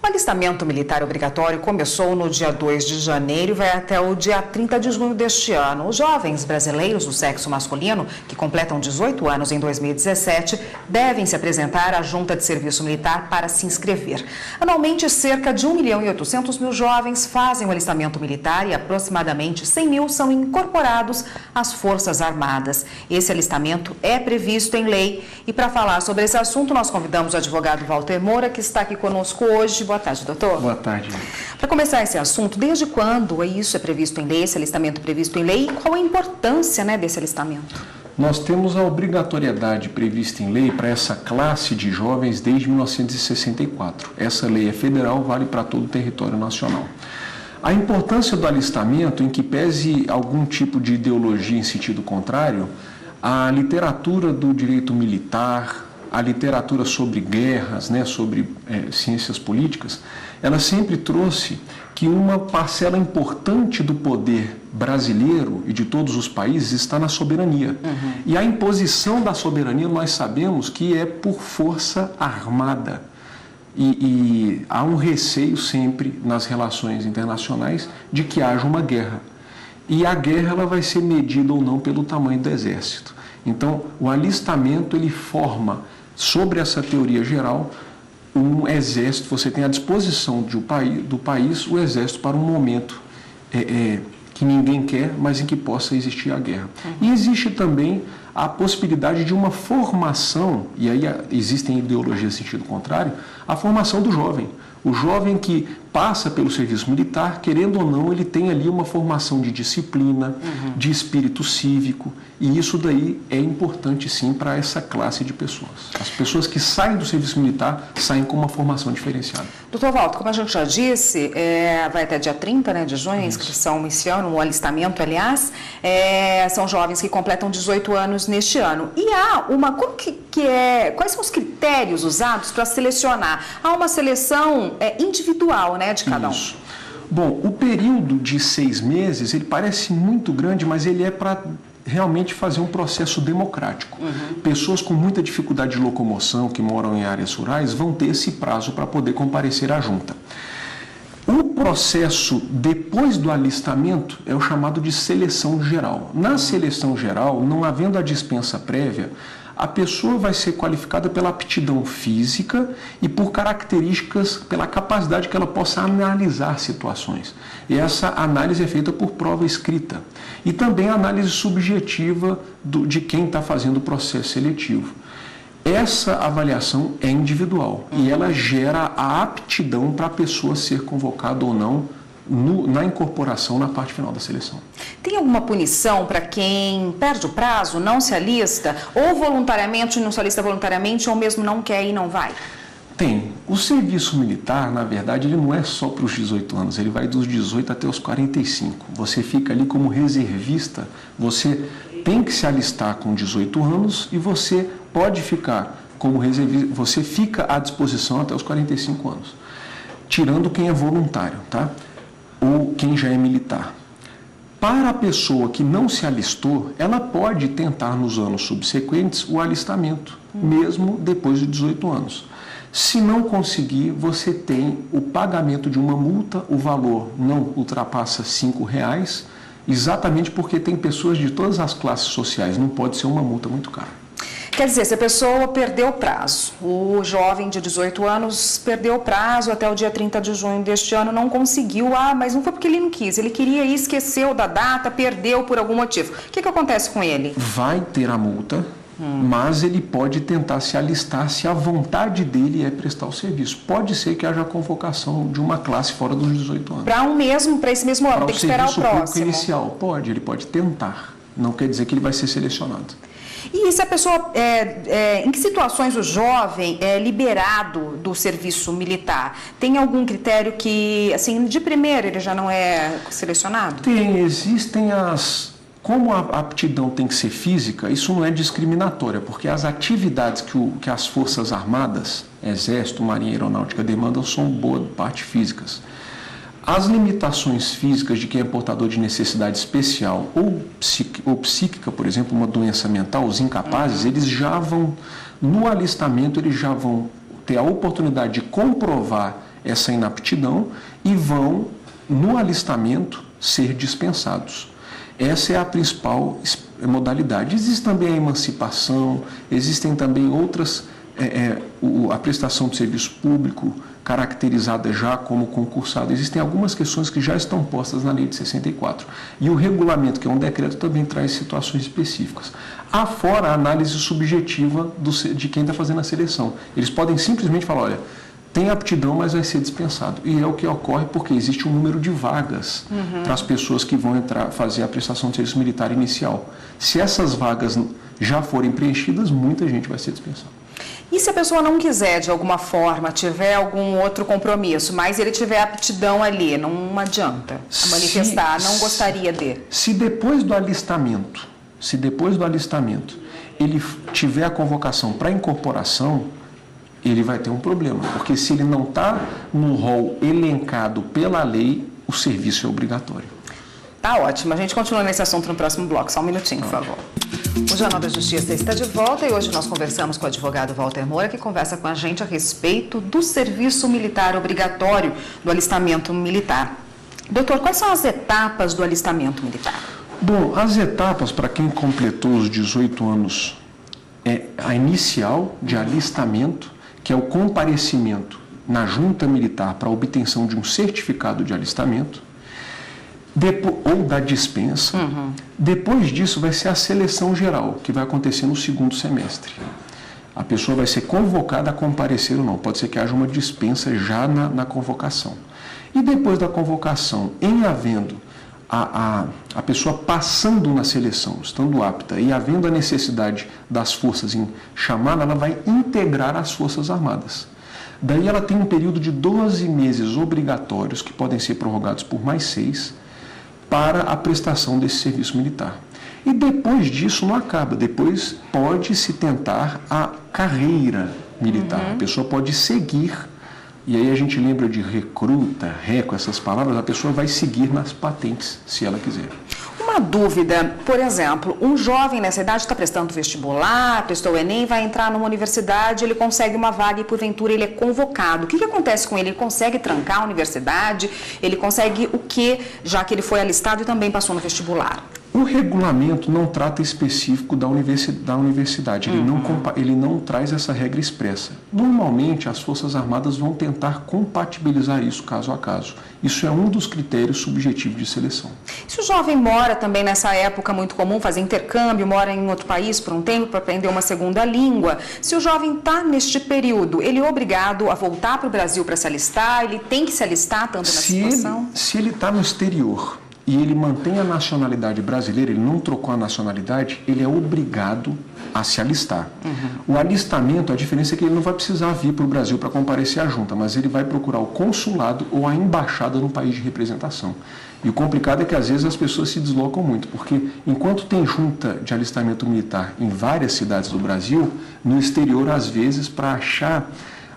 O alistamento militar obrigatório começou no dia 2 de janeiro e vai até o dia 30 de junho deste ano. Os jovens brasileiros do sexo masculino, que completam 18 anos em 2017, devem se apresentar à Junta de Serviço Militar para se inscrever. Anualmente, cerca de 1.800.000 jovens fazem o alistamento militar e aproximadamente 100.000 são incorporados às Forças Armadas. Esse alistamento é previsto em lei e para falar sobre esse assunto nós convidamos o advogado Walter Moura, que está aqui conosco hoje. Boa tarde, doutor. Boa tarde. Para começar esse assunto, desde quando isso é previsto em lei, esse alistamento é previsto em lei, e qual a importância, desse alistamento? Nós temos a obrigatoriedade prevista em lei para essa classe de jovens desde 1964. Essa lei é federal, vale para todo o território nacional. A importância do alistamento, em que pese algum tipo de ideologia em sentido contrário, a literatura do direito militar, a literatura sobre guerras, sobre ciências políticas, ela sempre trouxe que uma parcela importante do poder brasileiro e de todos os países está na soberania. E a imposição da soberania nós sabemos que é por força armada. E há um receio sempre nas relações internacionais de que haja uma guerra. E a guerra ela vai ser medida ou não pelo tamanho do exército. Então, o alistamento ele forma, sobre essa teoria geral, um exército. Você tem à disposição do país o exército para um momento que ninguém quer, mas em que possa existir a guerra. E existe também a possibilidade de uma formação, e aí existem ideologias em sentido contrário, a formação do jovem. O jovem que passa pelo serviço militar, querendo ou não, ele tem ali uma formação de disciplina, de espírito cívico, e isso daí é importante sim para essa classe de pessoas. As pessoas que saem do serviço militar saem com uma formação diferenciada. Doutor Walter, como a gente já disse, vai até dia 30 de junho, a inscrição iniciando, o alistamento, aliás, são jovens que completam 18 anos neste ano. E há uma, quais são os critérios usados para selecionar? Há uma seleção individual, de cada um. Bom, o período de 6 meses, ele parece muito grande, mas ele é para realmente fazer um processo democrático. Pessoas com muita dificuldade de locomoção, que moram em áreas rurais, vão ter esse prazo para poder comparecer à junta. O processo depois do alistamento é o chamado de seleção geral. Na seleção geral, não havendo a dispensa prévia, a pessoa vai ser qualificada pela aptidão física e por características, pela capacidade que ela possa analisar situações. E essa análise é feita por prova escrita. E também a análise subjetiva de quem está fazendo o processo seletivo. Essa avaliação é individual e ela gera a aptidão para a pessoa ser convocada ou não na incorporação na parte final da seleção. Tem alguma punição para quem perde o prazo, não se alista, ou voluntariamente não se alista voluntariamente, ou mesmo não quer e não vai? Tem. O serviço militar, na verdade, ele não é só para os 18 anos, ele vai dos 18 até os 45. Você fica ali como reservista, você tem que se alistar com 18 anos e você pode ficar como reservista, você fica à disposição até os 45 anos, tirando quem é voluntário, tá? Ou quem já é militar. Para a pessoa que não se alistou, ela pode tentar nos anos subsequentes o alistamento, mesmo depois de 18 anos. Se não conseguir, você tem o pagamento de uma multa, o valor não ultrapassa R$5, exatamente porque tem pessoas de todas as classes sociais, não pode ser uma multa muito cara. Quer dizer, se a pessoa perdeu o prazo, o jovem de 18 anos perdeu o prazo até o dia 30 de junho deste ano, não conseguiu, mas não foi porque ele não quis, ele queria ir, esqueceu da data, perdeu por algum motivo. O que acontece com ele? Vai ter a multa, mas ele pode tentar se alistar se a vontade dele é prestar o serviço. Pode ser que haja convocação de uma classe fora dos 18 anos. Para esse mesmo ano, tem que esperar o próximo. Inicial, ele pode tentar, não quer dizer que ele vai ser selecionado. E se a pessoa, em que situações o jovem é liberado do serviço militar? Tem algum critério que, assim, de primeira ele já não é selecionado? Tem, existem como a aptidão tem que ser física, isso não é discriminatória, porque as atividades que as Forças Armadas, Exército, Marinha e Aeronáutica demandam são boa parte físicas. As limitações físicas de quem é portador de necessidade especial ou psíquica, por exemplo, uma doença mental, os incapazes, eles já vão, no alistamento, eles já vão ter a oportunidade de comprovar essa inaptidão e vão, no alistamento, ser dispensados. Essa é a principal modalidade. Existe também a emancipação, existem também outras, a prestação de serviço público, caracterizada já como concursado. Existem algumas questões que já estão postas na lei de 64. E o regulamento, que é um decreto, também traz situações específicas. Afora a análise subjetiva de quem está fazendo a seleção. Eles podem simplesmente falar, olha, tem aptidão, mas vai ser dispensado. E é o que ocorre porque existe um número de vagas para as pessoas que vão fazer a prestação de serviço militar inicial. Se essas vagas já forem preenchidas, muita gente vai ser dispensada. E se a pessoa não quiser, de alguma forma, tiver algum outro compromisso, mas ele tiver aptidão ali, não adianta manifestar, não gostaria de? Se depois do alistamento, ele tiver a convocação para incorporação, ele vai ter um problema, porque se ele não está no rol elencado pela lei, o serviço é obrigatório. Tá ótimo, a gente continua nesse assunto no próximo bloco, só um minutinho, por favor. O Jornal da Justiça está de volta e hoje nós conversamos com o advogado Walter Moura, que conversa com a gente a respeito do serviço militar obrigatório, do alistamento militar. Doutor, quais são as etapas do alistamento militar? Bom, as etapas para quem completou os 18 anos é a inicial de alistamento, que é o comparecimento na junta militar para a obtenção de um certificado de alistamento, ou da dispensa. Depois disso vai ser a seleção geral, que vai acontecer no segundo semestre. A pessoa vai ser convocada a comparecer ou não. Pode ser que haja uma dispensa já na convocação. E depois da convocação, em havendo a pessoa passando na seleção, estando apta e havendo a necessidade das forças em chamá-la, ela vai integrar as Forças Armadas. Daí ela tem um período de 12 meses obrigatórios, que podem ser prorrogados por mais 6, para a prestação desse serviço militar. E depois disso não acaba, depois pode-se tentar a carreira militar. A pessoa pode seguir, e aí a gente lembra de recruta, com essas palavras, a pessoa vai seguir nas patentes, se ela quiser. Uma dúvida, por exemplo, um jovem nessa idade está prestando vestibular, prestou o Enem, vai entrar numa universidade, ele consegue uma vaga e porventura ele é convocado. O que acontece com ele? Ele consegue trancar a universidade? Ele consegue o quê, já que ele foi alistado e também passou no vestibular? O regulamento não trata específico da universidade, ele não traz essa regra expressa. Normalmente, as Forças Armadas vão tentar compatibilizar isso caso a caso. Isso é um dos critérios subjetivos de seleção. Se o jovem mora também nessa época muito comum, fazer intercâmbio, mora em outro país por um tempo para aprender uma segunda língua, se o jovem está neste período, ele é obrigado a voltar para o Brasil para se alistar? Ele tem que se alistar tanto nessa situação? Se ele está no exterior e ele mantém a nacionalidade brasileira, ele não trocou a nacionalidade, ele é obrigado a se alistar. O alistamento, a diferença é que ele não vai precisar vir para o Brasil para comparecer à junta, mas ele vai procurar o consulado ou a embaixada no país de representação. E o complicado é que às vezes as pessoas se deslocam muito, porque enquanto tem junta de alistamento militar em várias cidades do Brasil, no exterior, às vezes, para achar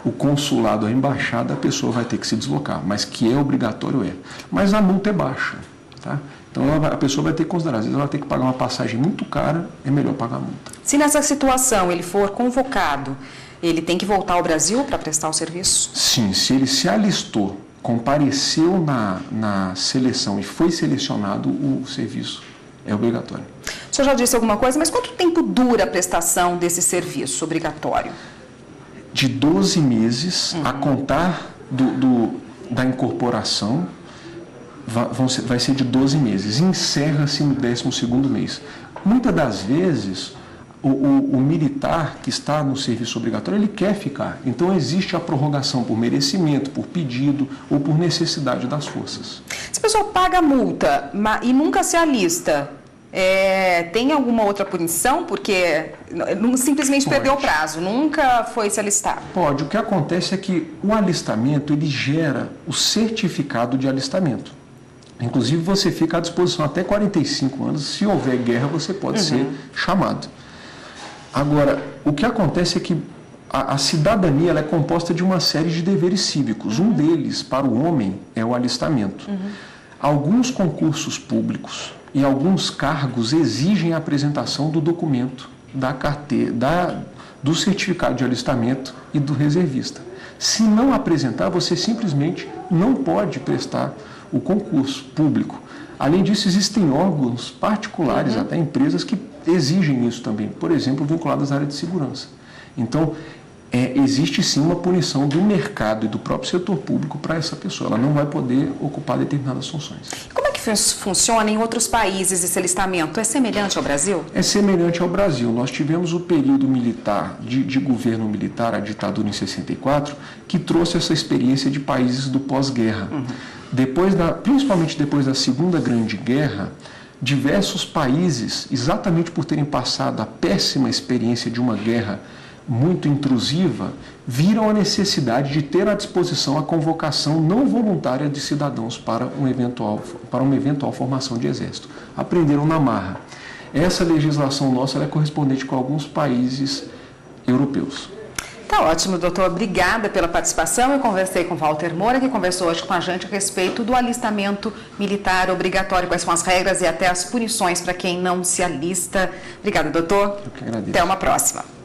o consulado, a embaixada, a pessoa vai ter que se deslocar, mas que é obrigatório é. Mas a multa é baixa. Tá? Então a pessoa vai ter que considerar, às vezes ela vai ter que pagar uma passagem muito cara, é melhor pagar a multa. Se nessa situação ele for convocado, ele tem que voltar ao Brasil para prestar o serviço? Sim, se ele se alistou, compareceu na seleção e foi selecionado, o serviço é obrigatório. O senhor já disse alguma coisa, mas quanto tempo dura a prestação desse serviço obrigatório? De 12 meses a contar da incorporação, vai ser de 12 meses, encerra-se no 12º mês. Muitas das vezes, o militar que está no serviço obrigatório, ele quer ficar. Então, existe a prorrogação por merecimento, por pedido ou por necessidade das forças. Se a pessoa paga a multa e nunca se alista, tem alguma outra punição? Porque simplesmente perdeu o prazo, nunca foi se alistar. Pode. O que acontece é que o alistamento, ele gera o certificado de alistamento. Inclusive, você fica à disposição até 45 anos. Se houver guerra, você pode ser chamado. Agora, o que acontece é que a cidadania ela é composta de uma série de deveres cívicos. Um deles, para o homem, é o alistamento. Alguns concursos públicos e alguns cargos exigem a apresentação do documento, da carteira, do certificado de alistamento e do reservista. Se não apresentar, você simplesmente não pode prestar o concurso público. Além disso, existem órgãos particulares, até empresas, que exigem isso também, por exemplo, vinculadas à área de segurança. Então, existe sim uma punição do mercado e do próprio setor público para essa pessoa. Ela não vai poder ocupar determinadas funções. Como é que funciona em outros países esse alistamento? É semelhante ao Brasil? É semelhante ao Brasil. Nós tivemos o período militar, de governo militar, a ditadura em 64, que trouxe essa experiência de países do pós-guerra. Principalmente depois da Segunda Grande Guerra, diversos países, exatamente por terem passado a péssima experiência de uma guerra muito intrusiva, viram a necessidade de ter à disposição a convocação não voluntária de cidadãos para uma eventual formação de exército. Aprenderam na marra. Essa legislação nossa é correspondente com alguns países europeus. Tá ótimo, doutor. Obrigada pela participação. Eu conversei com Walter Moura, que conversou hoje com a gente a respeito do alistamento militar obrigatório, quais são as regras e até as punições para quem não se alista. Obrigada, doutor. Eu que agradeço. Até uma próxima.